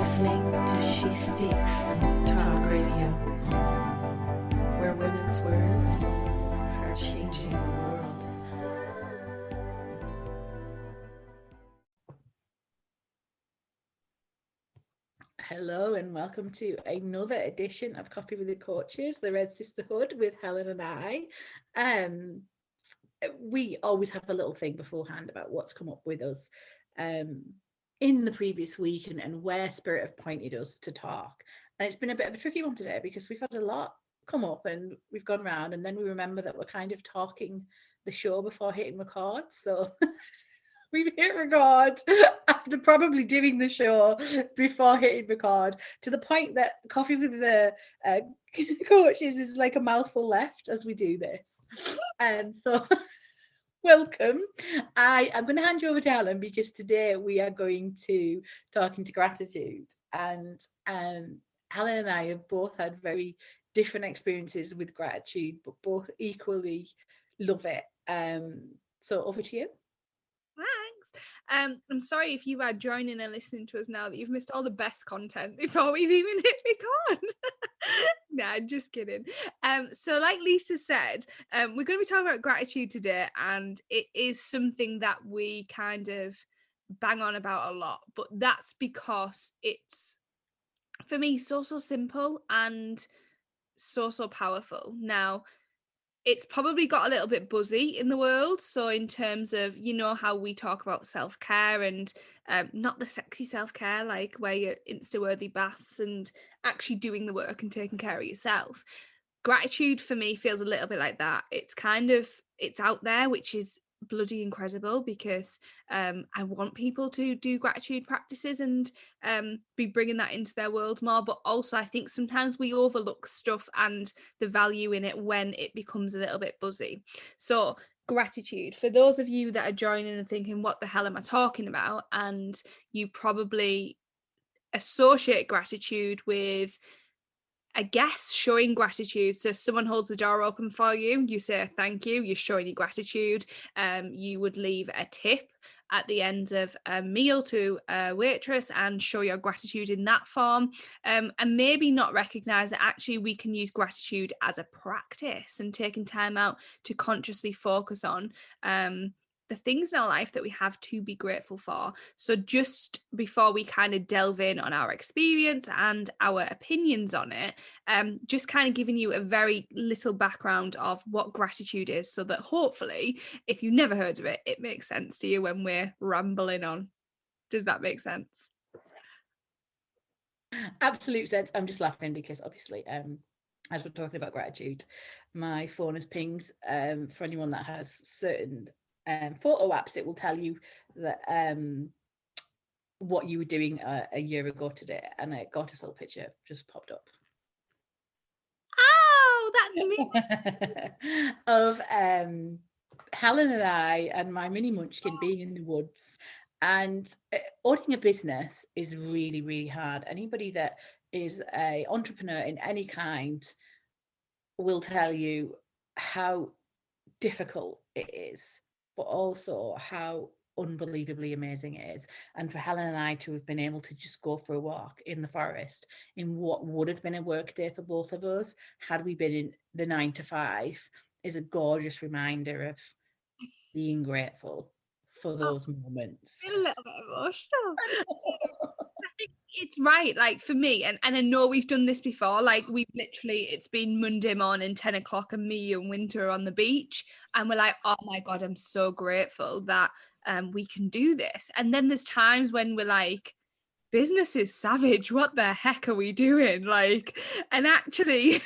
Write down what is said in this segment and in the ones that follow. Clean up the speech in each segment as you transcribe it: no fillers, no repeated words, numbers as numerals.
listening to She Speaks Talk Radio, where women's words are changing the world. Hello and welcome to another edition of Coffee with the Coaches, the Red Sisterhood with Helen and I. We always have a little thing beforehand about what's come up with us in the previous week and where Spirit have pointed us to talk. And it's been a bit of a tricky one today because we've had a lot come up and we've gone round and then we remember that we're kind of talking the show before hitting record. So we've hit record after probably doing the show before hitting record to the point that Coffee with the Coaches is like a mouthful left as we do this. So welcome. I'm going to hand you over to Helen because today we are going to talk into gratitude. And Helen and I have both had very different experiences with gratitude, but both equally love it. So over to you. Thanks. I'm sorry if you are joining and listening to us now that you've missed all the best content before we've even hit record. Nah, just kidding. So like Lisa said, we're going to be talking about gratitude today, and it is something that we kind of bang on about a lot, but that's because it's, for me, so simple and so powerful. Now, it's probably got a little bit buzzy in the world. So in terms of, you know, how we talk about self-care and not the sexy self-care, like where you're Insta-worthy baths and actually doing the work and taking care of yourself. Gratitude for me feels a little bit like that. It's kind of, it's out there, which is bloody incredible because I want people to do gratitude practices and be bringing that into their world more, but also I think sometimes we overlook stuff and the value in it when it becomes a little bit buzzy. So gratitude, for those of you that are joining and thinking, what the hell am I talking about? And you probably associate gratitude with, I guess, showing gratitude. So someone holds the door open for you, you say thank you, you're showing your gratitude. You would leave a tip at the end of a meal to a waitress and show your gratitude in that form, and maybe not recognize that actually we can use gratitude as a practice and taking time out to consciously focus on the things in our life that we have to be grateful for. So just before we kind of delve in on our experience and our opinions on it, just kind of giving you a very little background of what gratitude is, so that hopefully, if you've never heard of it, it makes sense to you when we're rambling on. Does that make sense? Absolute sense. I'm just laughing because obviously, as we're talking about gratitude, my phone has pinged. For anyone that has certain photo apps, it will tell you that what you were doing a year ago today, and a goddess little picture just popped up. Oh, that's me. Of Helen and I and my mini munchkin being in the woods. And owning a business is really hard. Anybody that is an entrepreneur in any kind will tell you how difficult it is, but also how unbelievably amazing it is. And for Helen and I to have been able to just go for a walk in the forest in what would have been a work day for both of us had we been in the 9 to 5 is a gorgeous reminder of being grateful for those moments. I feel a little bit emotional. I think it's right, like for me, and I know we've done this before, like we've literally, it's been Monday morning, 10 o'clock, and me and Winter are on the beach, and we're like, oh my God, I'm so grateful that we can do this. And then there's times when we're like, business is savage, what the heck are we doing? Like, and actually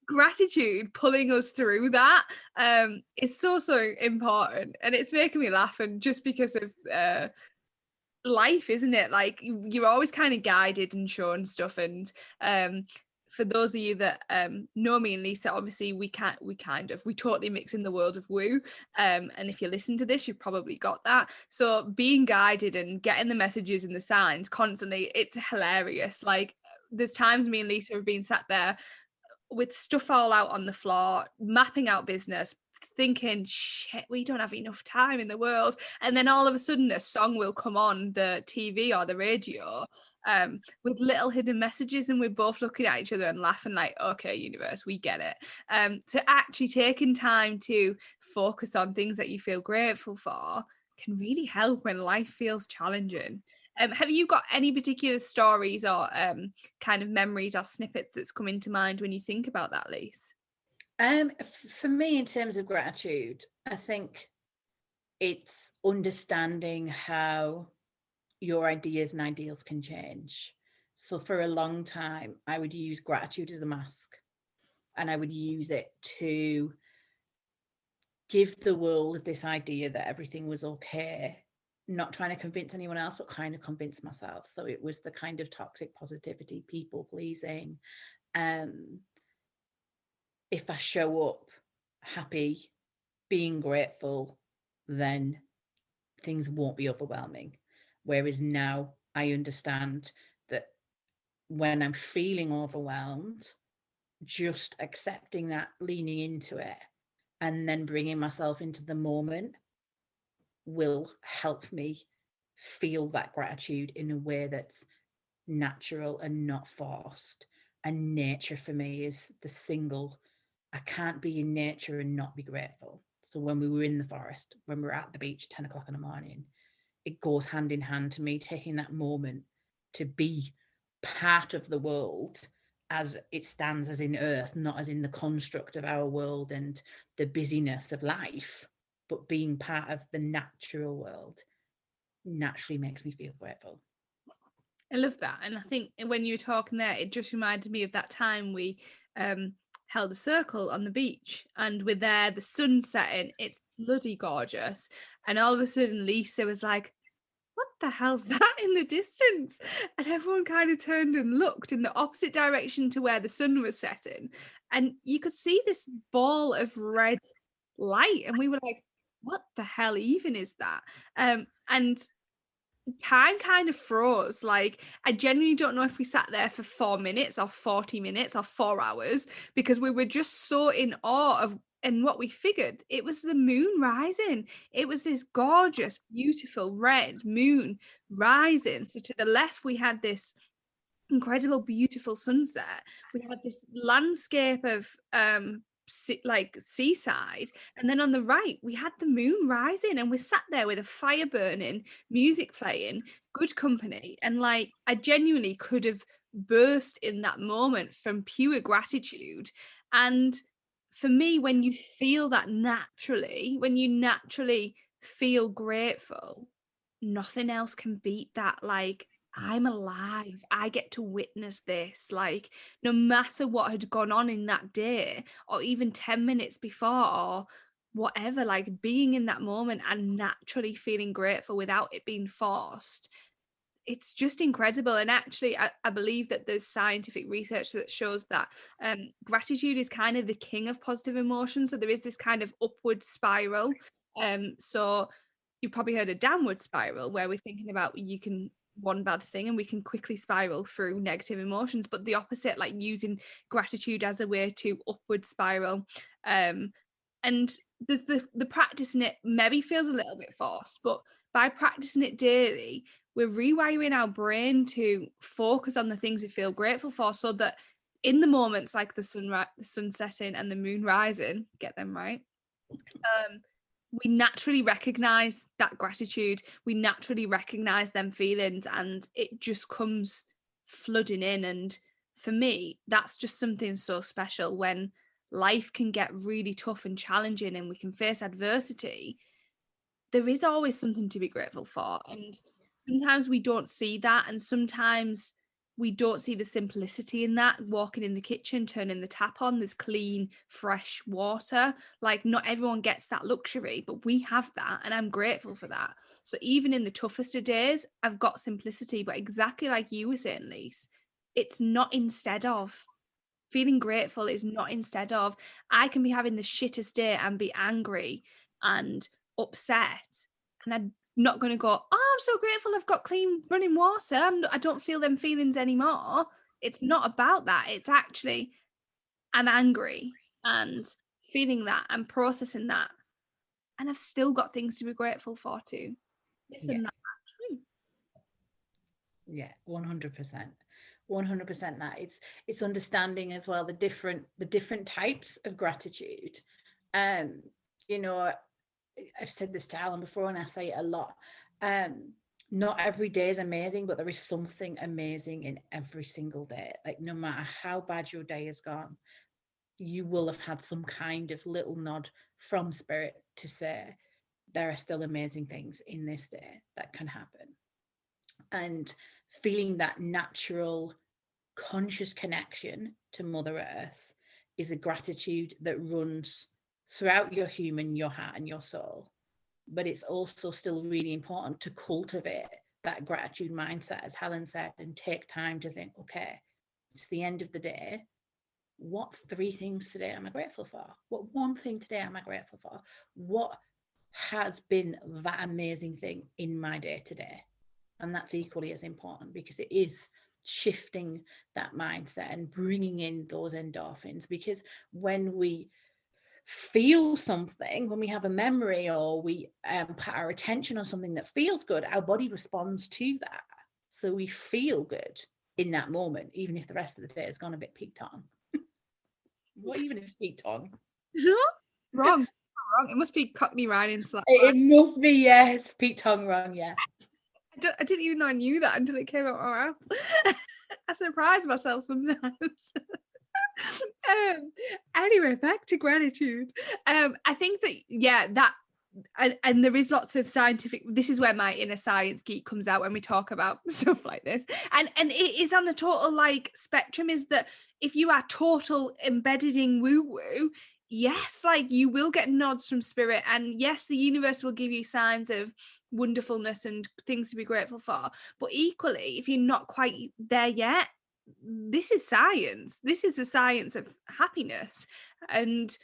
gratitude pulling us through that is so important, and it's making me laugh, and just because of life, isn't it? Like you're always kind of guided and shown stuff, and for those of you that know me and Lisa, obviously we totally mix in the world of woo, and if you listen to this, you've probably got that. So being guided and getting the messages and the signs constantly, it's hilarious. Like there's times me and Lisa have been sat there with stuff all out on the floor, mapping out business, thinking, shit, we don't have enough time in the world. And then all of a sudden a song will come on the TV or the radio with little hidden messages, and we're both looking at each other and laughing like, okay, universe, we get it. So actually taking time to focus on things that you feel grateful for can really help when life feels challenging. Have you got any particular stories or kind of memories or snippets that's come into mind when you think about that, Lise? For me, in terms of gratitude, I think it's understanding how your ideas and ideals can change. So for a long time, I would use gratitude as a mask, and I would use it to give the world this idea that everything was okay, not trying to convince anyone else, but kind of convince myself. So it was the kind of toxic positivity, people pleasing. If I show up happy, being grateful, then things won't be overwhelming. Whereas now I understand that when I'm feeling overwhelmed, just accepting that, leaning into it, and then bringing myself into the moment will help me feel that gratitude in a way that's natural and not forced. And nature for me is the single, I can't be in nature and not be grateful. So when we were in the forest, when we were at the beach, 10 o'clock in the morning, it goes hand in hand to me taking that moment to be part of the world as it stands, as in earth, not as in the construct of our world and the busyness of life, but being part of the natural world naturally makes me feel grateful. I love that. And I think when you were talking there, it just reminded me of that time we held a circle on the beach, and we're there, the sun's setting, it's bloody gorgeous. And all of a sudden Lisa was like, what the hell's that in the distance? And everyone kind of turned and looked in the opposite direction to where the sun was setting. And you could see this ball of red light. And we were like, what the hell even is that? And time kind of froze. Like, I genuinely don't know if we sat there for 4 minutes or 40 minutes or 4 hours, because we were just so in awe of, and what we figured, it was the moon rising. It was this gorgeous, beautiful red moon rising. So to the left, we had this incredible, beautiful sunset. We had this landscape of like seaside, and then on the right we had the moon rising, and we sat there with a fire burning, music playing, good company, and like I genuinely could have burst in that moment from pure gratitude. And for me, when you feel that naturally, when you naturally feel grateful, nothing else can beat that. Like, I'm alive. I get to witness this. Like, no matter what had gone on in that day, or even 10 minutes before, or whatever, like being in that moment and naturally feeling grateful without it being forced, it's just incredible. And actually, I believe that there's scientific research that shows that gratitude is kind of the king of positive emotions. So there is this kind of upward spiral. So you've probably heard a downward spiral, where we're thinking about one bad thing and we can quickly spiral through negative emotions, but the opposite, like using gratitude as a way to upward spiral. And there's the practicing it maybe feels a little bit forced, but by practicing it daily, we're rewiring our brain to focus on the things we feel grateful for, so that in the moments like the sun setting and the moon rising, get them right, we naturally recognize that gratitude, we naturally recognize them feelings, and it just comes flooding in. And for me, that's just something so special. When life can get really tough and challenging and we can face adversity, there is always something to be grateful for. And sometimes we don't see that, and sometimes we don't see the simplicity in that. Walking in the kitchen, turning the tap on, there's clean, fresh water. Like, not everyone gets that luxury, but we have that, and I'm grateful for that. So even in the toughest of days, I've got simplicity. But exactly like you were saying, Lise, it's not instead of. Feeling grateful is not instead of. I can be having the shittest day and be angry and upset, and I'm not going to go, oh, I'm so grateful I've got clean running water, I don't feel them feelings anymore. It's not about that. It's actually, I'm angry, and feeling that and processing that, and I've still got things to be grateful for too. Isn't that true? Yeah, 100%. 100% that it's understanding as well the different types of gratitude. You know, I've said this to Alan before and I say it a lot. Not every day is amazing, but there is something amazing in every single day. Like, no matter how bad your day has gone, you will have had some kind of little nod from spirit to say there are still amazing things in this day that can happen. And feeling that natural conscious connection to Mother Earth is a gratitude that runs throughout your human, your heart and your soul. But it's also still really important to cultivate that gratitude mindset, as Helen said, and take time to think, okay, it's the end of the day. What 3 things today am I grateful for? What 1 thing today am I grateful for? What has been that amazing thing in my day today? And that's equally as important, because it is shifting that mindset and bringing in those endorphins. Because when we feel something, when we have a memory or we put our attention on something that feels good, our body responds to that. So we feel good in that moment, even if the rest of the day has gone a bit peak tongue. What even is peak tongue? Wrong. It must be Cockney rhyming. It must be, yes, peak tongue wrong, yeah. I didn't even know I knew that until it came out of my mouth. I surprise myself sometimes. Anyway, back to gratitude. I think that and there is lots of scientific, this is where my inner science geek comes out when we talk about stuff like this, and it is on a total like spectrum, is that if you are total embedded in woo woo, yes, like you will get nods from spirit, and yes, the universe will give you signs of wonderfulness and things to be grateful for. But equally, if you're not quite there yet, this is science. This is the science of happiness, and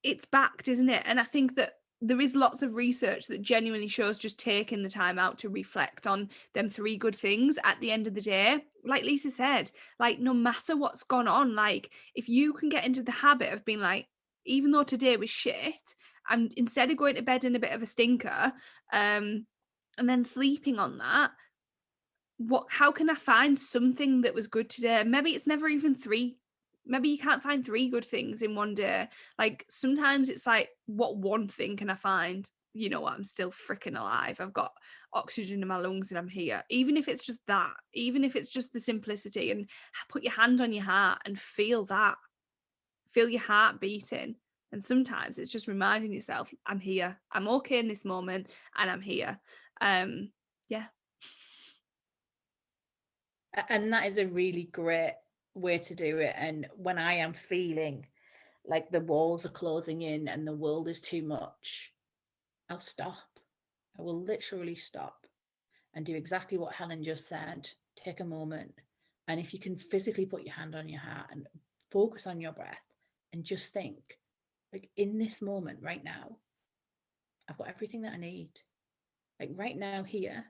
it's backed, isn't it? And I think that there is lots of research that genuinely shows just taking the time out to reflect on them 3 good things at the end of the day, like Lisa said, like no matter what's gone on, like if you can get into the habit of being like, even though today was shit, and instead of going to bed in a bit of a stinker, and then sleeping on that, how can I find something that was good today? Maybe it's never even 3. Maybe you can't find 3 good things in one day. Like sometimes it's like, what 1 thing can I find? You know what? I'm still freaking alive. I've got oxygen in my lungs and I'm here. Even if it's just that, even if it's just the simplicity, and put your hand on your heart and feel that. Feel your heart beating. And sometimes it's just reminding yourself, I'm here. I'm okay in this moment and I'm here. Yeah. And that is a really great way to do it. And when I am feeling like the walls are closing in and the world is too much, I'll stop. I will literally stop and do exactly what Helen just said. Take a moment. And if you can physically put your hand on your heart and focus on your breath and just think, like in this moment right now, I've got everything that I need. Like right now here,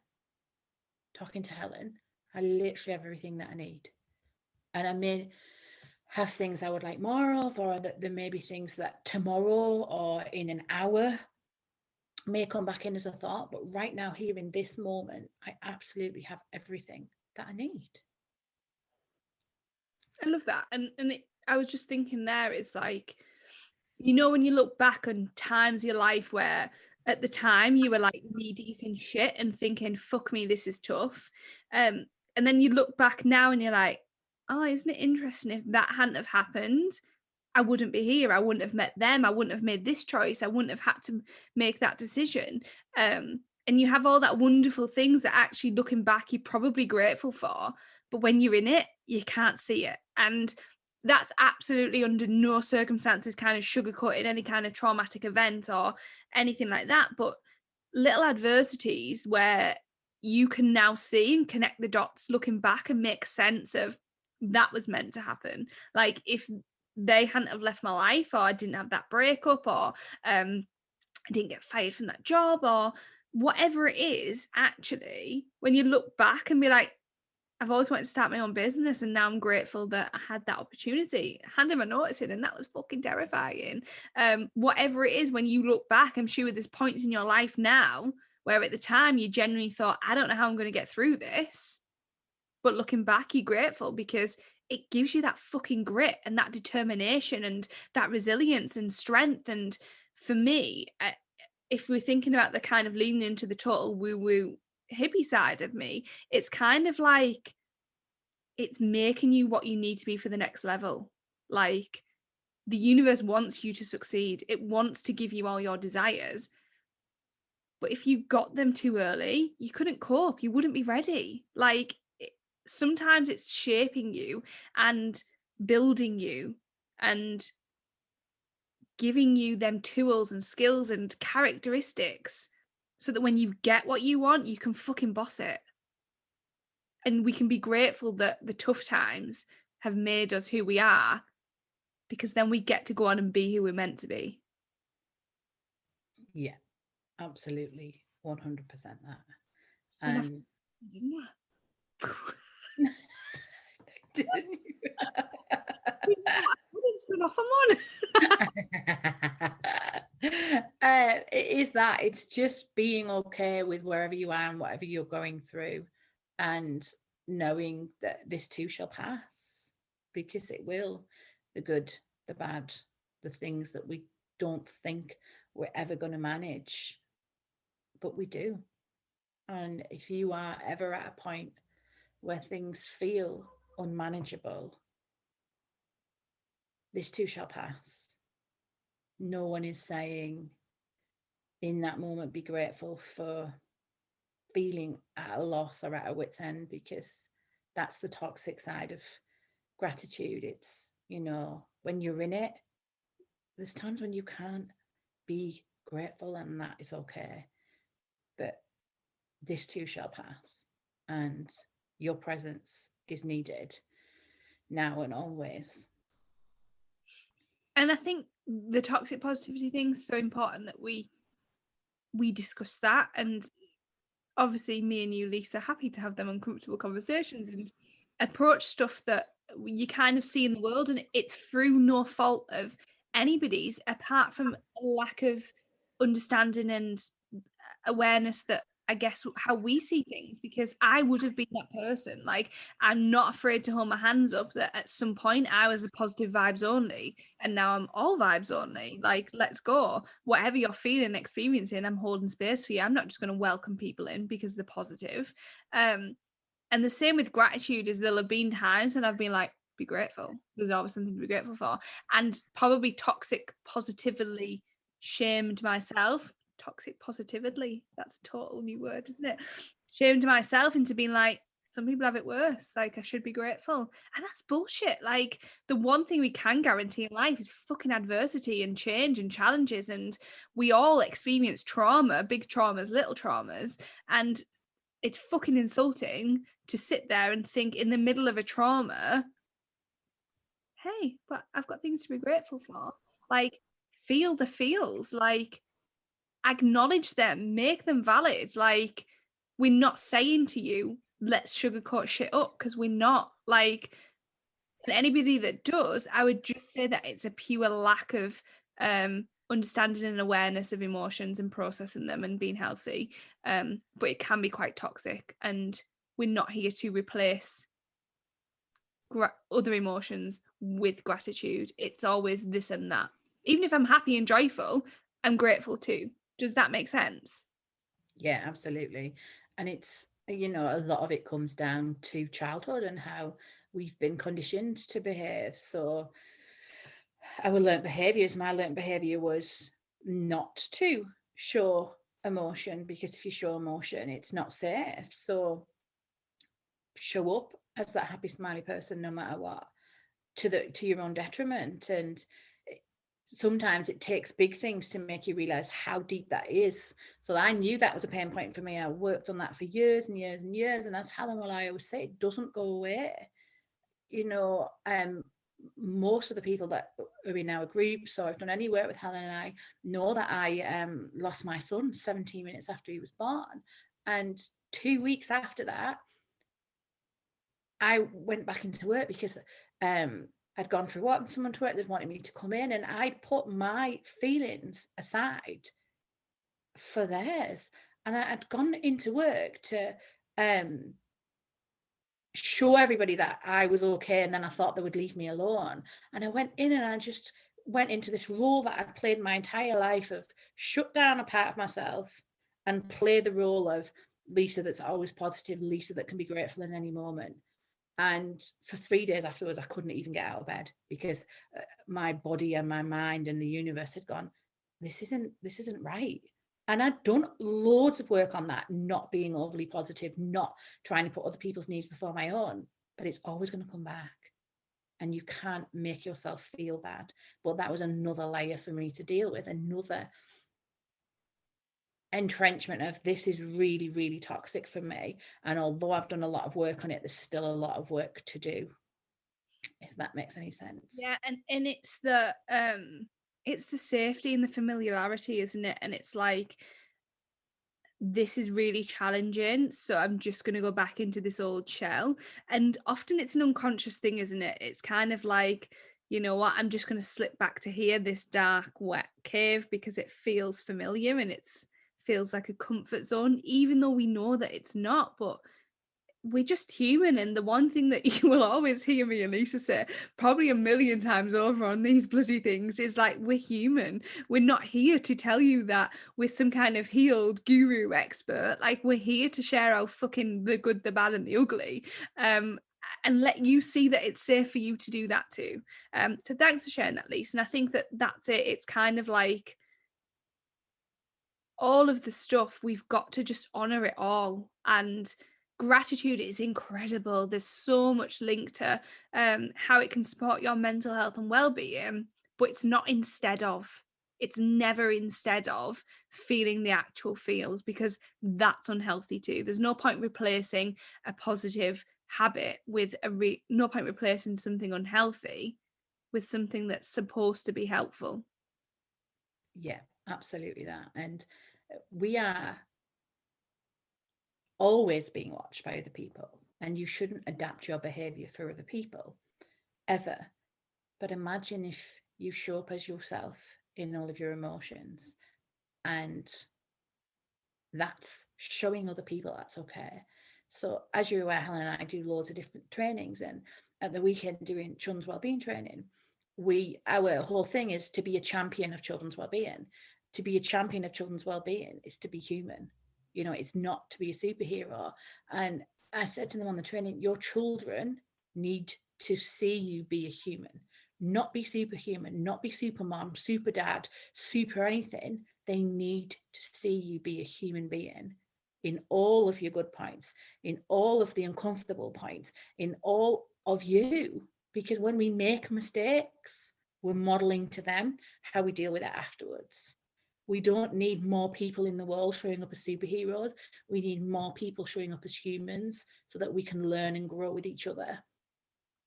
talking to Helen, I literally have everything that I need. And I may have things I would like more of, or that there may be things that tomorrow or in an hour may come back in as a thought. But right now, here in this moment, I absolutely have everything that I need. I love that. And I was just thinking there, it's like, you know, when you look back on times in your life where at the time you were like knee deep in shit and thinking, fuck me, this is tough. And then you look back now and you're like, oh, isn't it interesting? If that hadn't have happened, I wouldn't be here. I wouldn't have met them. I wouldn't have made this choice. I wouldn't have had to make that decision. And you have all that wonderful things that actually looking back, you're probably grateful for. But when you're in it, you can't see it. And that's absolutely under no circumstances kind of sugarcoating any kind of traumatic event or anything like that. But little adversities where you can now see and connect the dots looking back and make sense of that was meant to happen. Like if they hadn't have left my life, or I didn't have that breakup, or I didn't get fired from that job, or whatever it is, actually, when you look back and be like, I've always wanted to start my own business, and now I'm grateful that I had that opportunity. Handed my notice in, and that was fucking terrifying. Whatever it is, when you look back, I'm sure there's points in your life now where at the time you genuinely thought, I don't know how I'm going to get through this. But looking back, you're grateful because it gives you that fucking grit and that determination and that resilience and strength. And for me, if we're thinking about the kind of leaning into the total woo-woo hippie side of me, it's kind of like it's making you what you need to be for the next level. Like, the universe wants you to succeed. It wants to give you all your desires. But if you got them too early, you couldn't cope. You wouldn't be ready. Like, sometimes it's shaping you and building you and giving you them tools and skills and characteristics so that when you get what you want, you can fucking boss it. And we can be grateful that the tough times have made us who we are, because then we get to go on and be who we're meant to be. Yeah, absolutely. 100% that. And And didn't I? didn't you? It's been off on It is that. It's just being okay with wherever you are and whatever you're going through, and knowing that this too shall pass, because it will. The good, the bad, the things that we don't think we're ever going to manage, but we do. And if you are ever at a point where things feel unmanageable, this too shall pass. No one is saying in that moment be grateful for feeling at a loss or at a wit's end, because that's the toxic side of gratitude. It's, when you're in it, there's times when you can't be grateful, and that is okay. But this too shall pass, and your presence is needed now and always. And I think the toxic positivity thing is so important that we discuss that. And obviously me and you, Lisa, are happy to have them uncomfortable conversations and approach stuff that you kind of see in the world, and it's through no fault of anybody's apart from a lack of understanding and awareness that, I guess, how we see things, because I would have been that person. Like, I'm not afraid to hold my hands up that at some point I was the positive vibes only, and now I'm all vibes only. Like, let's go. Whatever you're feeling, experiencing, I'm holding space for you. I'm not just going to welcome people in because they're positive. And the same with gratitude, is there'll have been times when I've been like, be grateful. There's always something to be grateful for. And probably toxic positively shamed myself. Toxic positively, that's a total new word, isn't it? Shamed myself into being like, some people have it worse, like I should be grateful. And that's bullshit. Like, the one thing we can guarantee in life is fucking adversity and change and challenges, and we all experience trauma, big traumas, little traumas, and it's fucking insulting to sit there and think in the middle of a trauma, hey, but I've got things to be grateful for. Like, feel the feels, like, acknowledge them, make them valid. Like, we're not saying to you, let's sugarcoat shit up, because we're not. Like, and anybody that does, I would just say that it's a pure lack of understanding and awareness of emotions and processing them and being healthy. But it can be quite toxic, and we're not here to replace other emotions with gratitude. It's always this and that. Even if I'm happy and joyful, I'm grateful too. Does that make sense? Yeah, absolutely. And it's, a lot of it comes down to childhood and how we've been conditioned to behave. So my learned behavior was not to show emotion, because if you show emotion, it's not safe. So show up as that happy, smiley person, no matter what, to your own detriment. And sometimes it takes big things to make you realize how deep that is. So I knew that was a pain point for me. I worked on that for years and years and years. And as Helen, well, I always say, it doesn't go away. Most of the people that are in our group, so I've done any work with Helen and I, know that I lost my son 17 minutes after he was born. And 2 weeks after that, I went back into work because I'd gone through what someone to work that wanted me to come in, and I'd put my feelings aside for theirs. And I'd gone into work to show everybody that I was okay, and then I thought they would leave me alone. And I went in and I just went into this role that I'd played my entire life of shut down a part of myself and play the role of Lisa that's always positive, Lisa that can be grateful in any moment. And for 3 days afterwards, I couldn't even get out of bed because my body and my mind and the universe had gone, this isn't right. And I'd done loads of work on that, not being overly positive, not trying to put other people's needs before my own, but it's always going to come back. And you can't make yourself feel bad. But that was another layer for me to deal with, another entrenchment of this is really, really toxic for me. And although I've done a lot of work on it, there's still a lot of work to do, if that makes any sense. Yeah, and it's the safety and the familiarity, isn't it? And it's like, this is really challenging, so I'm just going to go back into this old shell. And often it's an unconscious thing, isn't it? It's kind of like, you know what, I'm just going to slip back to here, this dark wet cave, because it feels familiar and it's feels like a comfort zone, even though we know that it's not. But we're just human, and the one thing that you will always hear me and Lisa say probably a million times over on these bloody things is like, we're human. We're not here to tell you that we're some kind of healed guru expert. Like, we're here to share our fucking the good, the bad and the ugly, and let you see that it's safe for you to do that too. So thanks for sharing that, Lisa. And I think that that's it. It's kind of like all of the stuff, we've got to just honor it all. And gratitude is incredible. There's so much linked to how it can support your mental health and well-being, but it's not instead of. It's never instead of feeling the actual feels, because that's unhealthy too. There's no point replacing a positive habit with no point replacing something unhealthy with something that's supposed to be helpful. Yeah, absolutely that. And we are always being watched by other people, and you shouldn't adapt your behavior for other people ever. But imagine if you show up as yourself in all of your emotions, and that's showing other people that's okay. So as you're aware, Helen and I do loads of different trainings, and at the weekend doing children's wellbeing training, our whole thing is to be a champion of children's wellbeing. To be a champion of children's wellbeing is to be human. You know, it's not to be a superhero. And I said to them on the training, your children need to see you be a human, not be superhuman, not be super mom, super dad, super anything. They need to see you be a human being in all of your good points, in all of the uncomfortable points, in all of you. Because when we make mistakes, we're modeling to them how we deal with it afterwards. We don't need more people in the world showing up as superheroes. We need more people showing up as humans so that we can learn and grow with each other.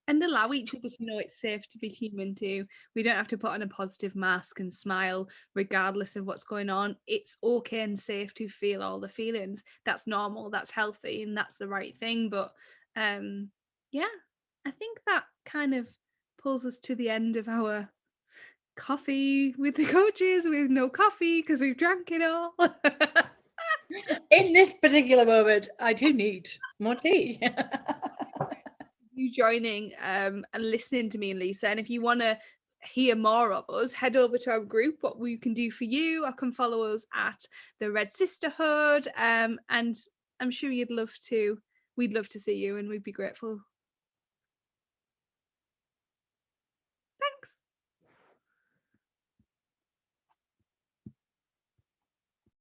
And allow each other to know it's safe to be human too. We don't have to put on a positive mask and smile regardless of what's going on. It's okay and safe to feel all the feelings. That's normal, that's healthy, and that's the right thing. But yeah, I think that kind of pulls us to the end of our coffee with the coaches with no coffee because we've drank it all. In this particular moment, I do need more tea. You joining and listening to me and Lisa. And if you want to hear more of us, head over to our group, What We Can Do For You, or can follow us at the Red Sisterhood. And I'm sure we'd love to see you, and we'd be grateful